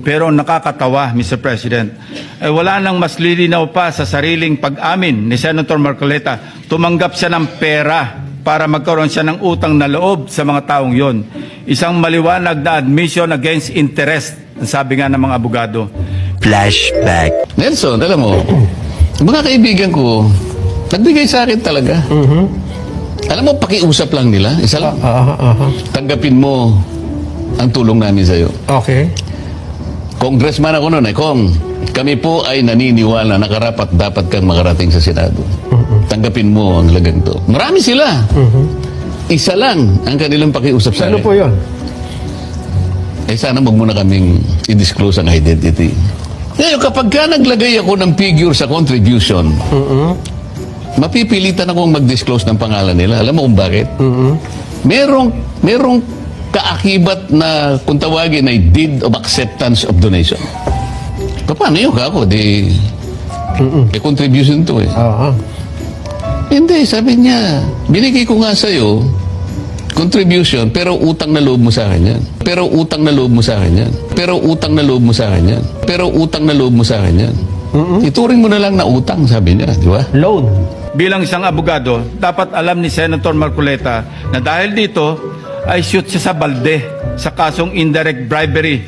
Pero nakakatawa, Mr. President, wala nang mas lilinaw pa sa sariling pag-amin ni Senator Marcoleta. Tumanggap siya ng pera para magkaroon siya ng utang na loob sa mga taong yon. Isang maliwanag na admission against interest, ang sabi nga ng mga abogado. Flashback. Nelson, alam mo, mga kaibigan ko, nagbigay sa akin talaga. Alam mo, pakiusap lang nila. Isa lang. Tanggapin mo ang tulong namin sa'yo. Okay. Congressman ako noon Kong, kami po ay naniniwala na karapat dapat kang makarating sa Senado. Tanggapin mo ang lagang to. Marami sila. Isa lang ang kanilang pakiusap sa Ano akin. po yun? Sana wag mo na kaming i-disclose ang identity. Ngayon, kapag ka naglagay ako ng figure sa contribution, mapipilitan akong mag-disclose ng pangalan nila. Alam mo kung bakit? Merong kaakibat na kung tawagin ay deed of acceptance of donation. Paano yun kako? May contribution to eh. Hindi, sabi niya, binigay ko nga sa'yo contribution, pero utang na loob mo sa akin yan. Pero utang na loob mo sa akin yan. Pero utang na loob mo sa akin yan. Pero utang na loob mo sa akin yan. Ituring mo na lang na utang, sabi niya, di ba? Loan. Bilang isang abogado, dapat alam ni Senator Marcoleta na dahil dito ay shoot siya sa balde sa kasong indirect bribery